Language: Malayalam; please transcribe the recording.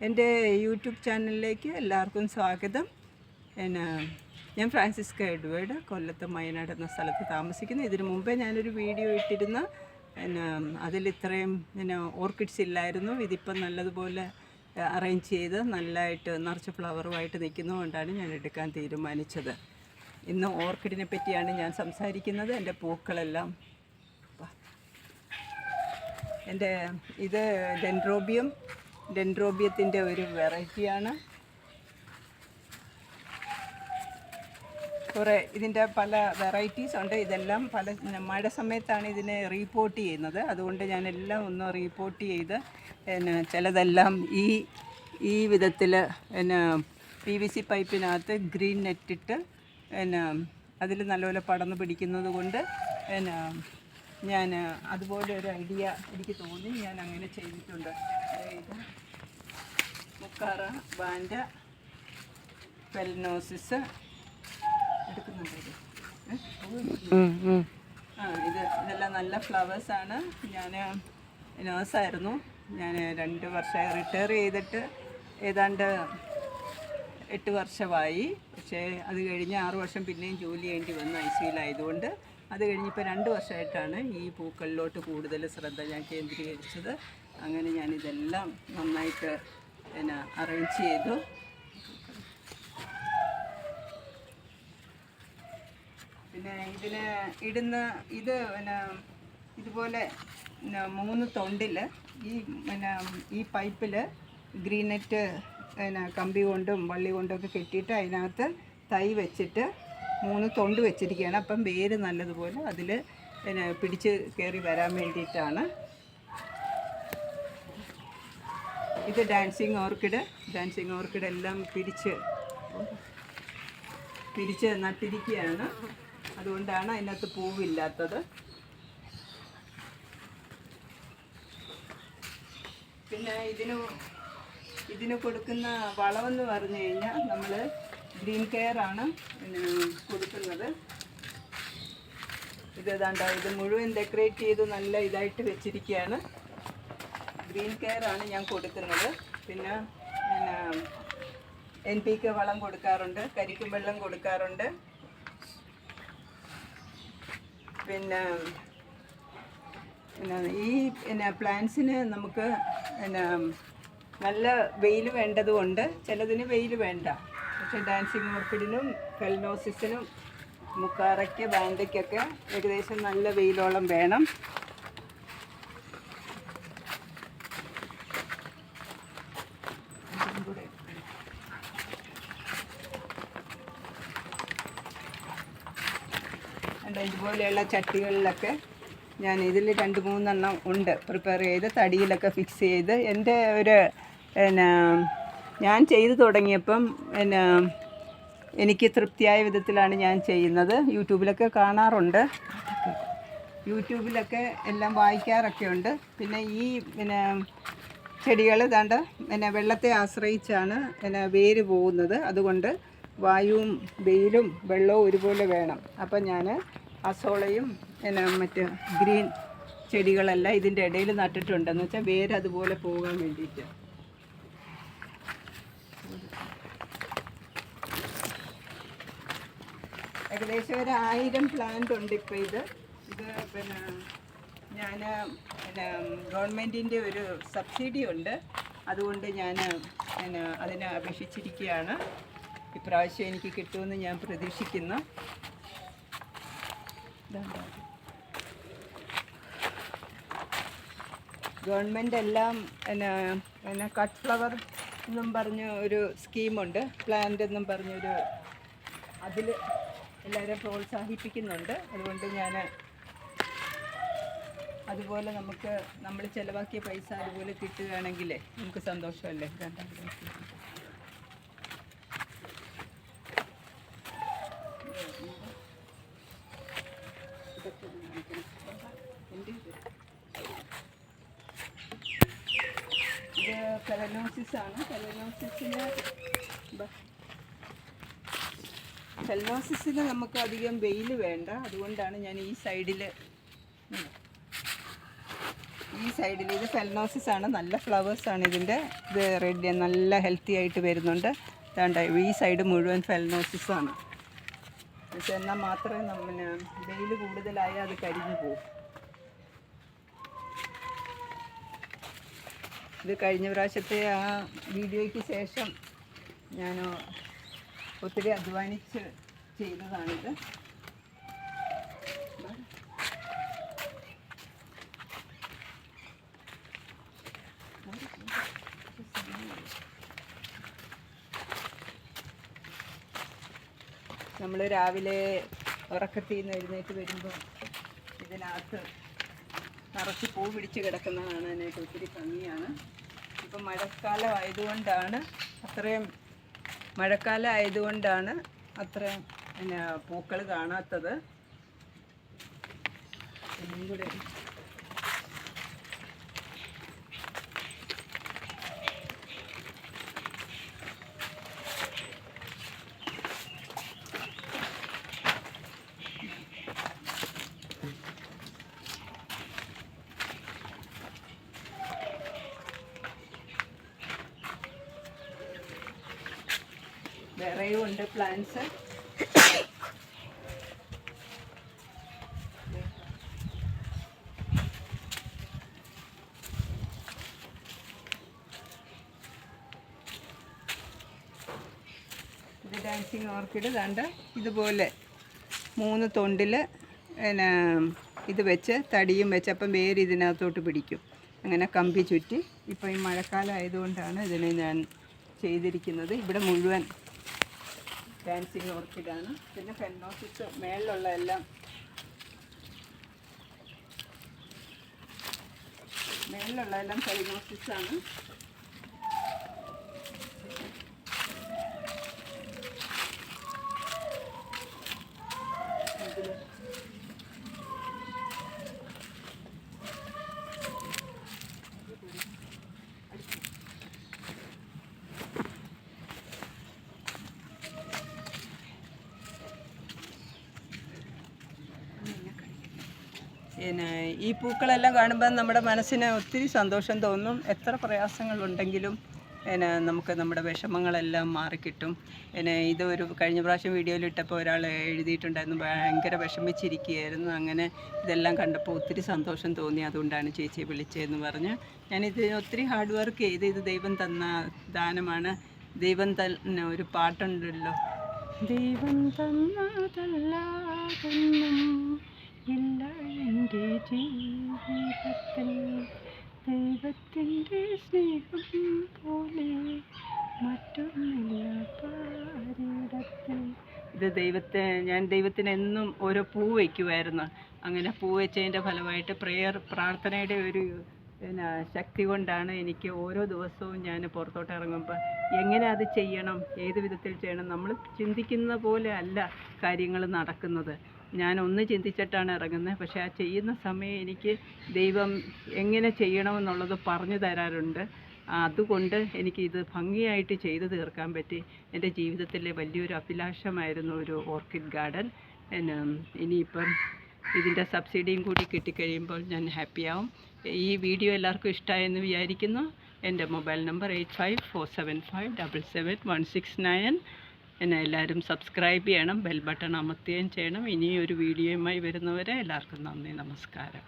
എൻ്റെ യൂട്യൂബ് ചാനലിലേക്ക് എല്ലാവർക്കും സ്വാഗതം. ഞാൻ ഫ്രാൻസിസ്ക എഡ്വേർഡ്, കൊല്ലത്ത് മയനാട് എന്ന സ്ഥലത്ത് താമസിക്കുന്നു. ഇതിനു മുമ്പേ ഞാനൊരു വീഡിയോ ഇട്ടിരുന്നു. അതിലിത്രയും ഓർക്കിഡ്സ് ഇല്ലായിരുന്നു. ഇതിപ്പം നല്ലതുപോലെ അറേഞ്ച് ചെയ്ത് നല്ലതായിട്ട് നിറച്ച് ഫ്ലവറുമായിട്ട് നിൽക്കുന്നതുകൊണ്ടാണ് ഞാൻ എടുക്കാൻ തീരുമാനിച്ചത്. ഇന്ന് ഓർക്കിഡിനെ പറ്റിയാണ് ഞാൻ സംസാരിക്കുന്നത്. എൻ്റെ പൂക്കളെല്ലാം ഇത് ഡെൻഡ്രോബിയത്തിൻ്റെ ഒരു വെറൈറ്റിയാണ്. ഇതിൻ്റെ പല വെറൈറ്റീസ് ഉണ്ട്. ഇതെല്ലാം മഴ സമയത്താണ് ഇതിനെ റീപോർട്ട് ചെയ്യുന്നത്. അതുകൊണ്ട് ഞാനെല്ലാം ഒന്ന് റീപോർട്ട് ചെയ്ത് ചിലതെല്ലാം ഈ വിധത്തിൽ PVC പൈപ്പിനകത്ത് ഗ്രീൻ നെറ്റിട്ട് അതിൽ നല്ലപോലെ പടർന്ന് പിടിക്കുന്നത് കൊണ്ട് ഞാൻ അതുപോലെ ഒരു ഐഡിയ എനിക്ക് തോന്നി, ഞാൻ അങ്ങനെ ചെയ്തിട്ടുണ്ട്. അതായത് മുക്കാറ, ബാൻഡ, ഫെലനോസിസ് എടുക്കുന്നുണ്ട്. ഇതെല്ലാം നല്ല ഫ്ലവേഴ്സാണ്. ഞാൻ നേഴ്സായിരുന്നു. ഞാൻ 2 വർഷമായി റിട്ടയർ ചെയ്തിട്ട് ഏതാണ്ട് 8 വർഷമായി. പക്ഷേ അത് കഴിഞ്ഞ് 6 വർഷം പിന്നെയും ജോലി ചെയ്യേണ്ടി വന്നു ICUലായതുകൊണ്ട്. അത് കഴിഞ്ഞിപ്പോൾ 2 വർഷമായിട്ടാണ് ഈ പൂക്കളിലോട്ട് കൂടുതൽ ശ്രദ്ധ ഞാൻ കേന്ദ്രീകരിച്ചത്. അങ്ങനെ ഞാനിതെല്ലാം നന്നായിട്ട് അറേഞ്ച് ചെയ്തു. പിന്നെ ഇതിന് ഇടുന്ന ഇതുപോലെ 3 തൊണ്ടിൽ ഈ പൈപ്പിൽ ഗ്രീൻ നെറ്റ് കമ്പി കൊണ്ടും വള്ളി കൊണ്ടൊക്കെ കെട്ടിയിട്ട് അതിനകത്ത് തൈ വെച്ചിട്ട് 3 തൊണ്ട് വെച്ചിരിക്കുകയാണ്. അപ്പം വേര് നല്ലതുപോലെ അതിൽ പിടിച്ച് കയറി വരാൻ വേണ്ടിയിട്ടാണ്. ഇത് ഡാൻസിങ് ഓർക്കിഡ് എല്ലാം പിടിച്ച് നട്ടിരിക്കുകയാണ്. അതുകൊണ്ടാണ് അതിനകത്ത് പൂവില്ലാത്തത്. പിന്നെ ഇതിന് കൊടുക്കുന്ന വളമെന്ന് പറഞ്ഞു കഴിഞ്ഞാൽ നമ്മൾ ഗ്രീൻ കെയർ ആണ് കൊടുക്കുന്നത്. ഇത് മുഴുവൻ ഡെക്കറേറ്റ് ചെയ്ത് നല്ല ഇതായിട്ട് വെച്ചിരിക്കുകയാണ്. ഗ്രീൻ കെയർ ആണ് ഞാൻ കൊടുക്കുന്നത്. പിന്നെ NPK വളം കൊടുക്കാറുണ്ട്, കരിക്കും വെള്ളം കൊടുക്കാറുണ്ട്. പിന്നെ ഈ പ്ലാന്റ്സിന് നമുക്ക് നല്ല വെയിൽ വേണ്ടതുകൊണ്ട് ചിലതിന് വെയിൽ വേണ്ട. പക്ഷേ ഡാൻസിങ് ഓർക്കിഡിനും ഫെലനോസിസിനും മുക്കാറയ്ക്ക് ബാൻഡയ്ക്കൊക്കെ ഏകദേശം നല്ല വെയിലോളം വേണം. ഇതുപോലെയുള്ള ചട്ടികളിലൊക്കെ ഞാൻ ഇതിൽ 2-3 എണ്ണം ഉണ്ട് പ്രിപ്പയർ ചെയ്ത് തടിയിലൊക്കെ ഫിക്സ് ചെയ്ത്. എൻ്റെ ഒരു ഞാൻ ചെയ്തു തുടങ്ങിയപ്പം എനിക്ക് തൃപ്തിയായ വിധത്തിലാണ് ഞാൻ ചെയ്യുന്നത്. യൂട്യൂബിലൊക്കെ കാണാറുണ്ട്, യൂട്യൂബിലൊക്കെ എല്ലാം വായിക്കാറൊക്കെ ഉണ്ട്. പിന്നെ ഈ ചെടികൾ വെള്ളത്തെ ആശ്രയിച്ചാണ് വേര് പോകുന്നത്. അതുകൊണ്ട് വായുവും വെയിലും വെള്ളവും ഒരുപോലെ വേണം. അപ്പം ഞാൻ അസോളയും മറ്റ് ഗ്രീൻ ചെടികളെല്ലാം ഇതിൻ്റെ ഇടയിൽ നട്ടിട്ടുണ്ടെന്ന് വെച്ചാൽ വേര് അതുപോലെ പോകാൻ വേണ്ടിയിട്ട്. ഏകദേശം ഒരു 1000 പ്ലാന്റ് ഉണ്ട് ഇപ്പോൾ. ഇത് ഞാൻ ഗവൺമെൻറ്റിൻ്റെ ഒരു സബ്സിഡി ഉണ്ട്. അതുകൊണ്ട് ഞാൻ അതിനെ അപേക്ഷിച്ചിരിക്കുകയാണ്. ഇപ്രാവശ്യം എനിക്ക് കിട്ടുമെന്ന് ഞാൻ പ്രതീക്ഷിക്കുന്നു. ഗവൺമെൻറ് എല്ലാം കട്ട് ഫ്ലവർ എന്നും പറഞ്ഞ ഒരു സ്കീമുണ്ട്, പ്ലാന്റ് എന്നും പറഞ്ഞൊരു, അതിൽ എല്ലാവരും പ്രോത്സാഹിപ്പിക്കുന്നുണ്ട്. അതുകൊണ്ട് ഞാൻ അതുപോലെ നമ്മൾ ചിലവാക്കിയ പൈസ അതുപോലെ കിട്ടുകയാണെങ്കിൽ നമുക്ക് സന്തോഷമല്ലേ. ഇത് ഫെലനോസിസാണ്. ഫെലനോസിസിന് നമുക്ക് അധികം വെയിൽ വേണ്ട. അതുകൊണ്ടാണ് ഞാൻ ഈ സൈഡിൽ ഈ സൈഡിൽ ഇത് ഫെലനോസിസ് ആണ്, നല്ല ഫ്ലവേഴ്സാണ് ഇതിൻ്റെ. ഇത് റെഡ് നല്ല ഹെൽത്തി ആയിട്ട് വരുന്നുണ്ട്. വേണ്ട ഈ സൈഡ് മുഴുവൻ ഫെലനോസിസ് ആണ്. പക്ഷെ എന്നാൽ മാത്രമേ പിന്നെ വെയിൽ കൂടുതലായാൽ അത് കരിഞ്ഞു പോകും. ഇത് കഴിഞ്ഞ പ്രാവശ്യത്തെ ആ വീഡിയോയ്ക്ക് ശേഷം ഞാൻ ഒത്തിരി അധ്വാനിച്ച് ചെയ്തതാണിത്. നമ്മൾ രാവിലെ ഉറക്കത്തിൽ നിന്ന് എഴുന്നേറ്റ് വരുമ്പോൾ ഇതിനകത്ത് നിറച്ച് പൂ പിടിച്ച് കിടക്കുന്നത് കാണാനായിട്ട് ഒത്തിരി ഭംഗിയാണ്. ഇപ്പം മഴക്കാലം ആയതുകൊണ്ടാണ് അത്രയും പിന്നെ പൂക്കൾ കാണാത്തത്. ഒന്നും കൂടെ വേറെയും ഉണ്ട് പ്ലാന്റ്സ്. ഇത് ഡാൻസിങ് ഓർക്കിഡ് കണ്ട് ഇതുപോലെ 3 തൊണ്ടിൽ പിന്നെ ഇത് വെച്ച് തടിയും വെച്ച് അപ്പം വേര് ഇതിനകത്തോട്ട് പിടിക്കും. അങ്ങനെ കമ്പി ചുറ്റി. ഇപ്പോൾ ഈ മഴക്കാലം ആയതുകൊണ്ടാണ് ഇതിനെ ഞാൻ ചെയ്തിരിക്കുന്നത്. ഇവിടെ മുഴുവൻ ഡാൻസിങ് ഓർക്കിഡാണ്. പിന്നെ ഫെലനോസിസ് മേളിലുള്ള എല്ലാം ഫെലനോസിസാണ്. പിന്നെ ഈ പൂക്കളെല്ലാം കാണുമ്പോൾ നമ്മുടെ മനസ്സിന് ഒത്തിരി സന്തോഷം തോന്നും. എത്ര പ്രയാസങ്ങളുണ്ടെങ്കിലും പിന്നെ നമുക്ക് നമ്മുടെ വിഷമങ്ങളെല്ലാം മാറിക്കിട്ടും. പിന്നെ ഇതൊരു കഴിഞ്ഞ പ്രാവശ്യം വീഡിയോയിലിട്ടപ്പോൾ ഒരാൾ എഴുതിയിട്ടുണ്ടായിരുന്നു, ഭയങ്കര വിഷമിച്ചിരിക്കുകയായിരുന്നു. അങ്ങനെ ഇതെല്ലാം കണ്ടപ്പോൾ ഒത്തിരി സന്തോഷം തോന്നി, അതുകൊണ്ടാണ് ചേച്ചിയെ വിളിച്ചതെന്ന് പറഞ്ഞ് ഞാനിത് ഒത്തിരി ഹാർഡ് വർക്ക് ചെയ്ത് ഇത് ദൈവം തന്ന ദാനമാണ്. ദൈവം തന്നെ ഒരു പാട്ടുണ്ടല്ലോ, ദൈവം തന്നതല്ലാതൊന്നും ഇല്ല എൻ്റെ ജീവിതത്തിൽ, ദൈവത്തിൻ്റെ സ്നേഹം പോലെ മറ്റൊന്നില്ല പാരിടത്തിൽ. ഇത് ഞാൻ ദൈവത്തിന് എന്നും ഓരോ പൂ വയ്ക്കുമായിരുന്നു. അങ്ങനെ പൂ വെച്ചതിൻ്റെ ഫലമായിട്ട് പ്രാർത്ഥനയുടെ ഒരു പിന്നെ ശക്തി കൊണ്ടാണ് എനിക്ക് ഓരോ ദിവസവും ഞാൻ പുറത്തോട്ട് ഇറങ്ങുമ്പോൾ എങ്ങനെ അത് ചെയ്യണം, ഏത് വിധത്തിൽ ചെയ്യണം, നമ്മൾ ചിന്തിക്കുന്ന പോലെ അല്ല കാര്യങ്ങൾ നടക്കുന്നത്. ഞാൻ ഒന്ന് ചിന്തിച്ചിട്ടാണ് ഇറങ്ങുന്നത്, പക്ഷേ ആ ചെയ്യുന്ന സമയം എനിക്ക് ദൈവം എങ്ങനെ ചെയ്യണമെന്നുള്ളത് പറഞ്ഞു തരാറുണ്ട്. അതുകൊണ്ട് എനിക്കിത് ഭംഗിയായിട്ട് ചെയ്തു തീർക്കാൻ പറ്റി. എൻ്റെ ജീവിതത്തിലെ വലിയൊരു അഭിലാഷമായിരുന്നു ഒരു ഓർക്കിഡ് ഗാർഡൻ. ഇനിയിപ്പം ഇതിൻ്റെ സബ്സിഡിയും കൂടി കിട്ടിക്കഴിയുമ്പോൾ ഞാൻ ഹാപ്പിയാവും. ഈ വീഡിയോ എല്ലാവർക്കും ഇഷ്ടമായെന്ന് വിചാരിക്കുന്നു. എൻ്റെ മൊബൈൽ നമ്പർ 8547577169. എന്നെ എല്ലാവരും സബ്സ്ക്രൈബ് ചെയ്യണം, ബെൽ ബട്ടൺ അമർത്തുകയും ചെയ്യണം. ഇനിയൊരു വീഡിയോയുമായി വരുന്നവരെ എല്ലാവർക്കും നന്ദി, നമസ്കാരം.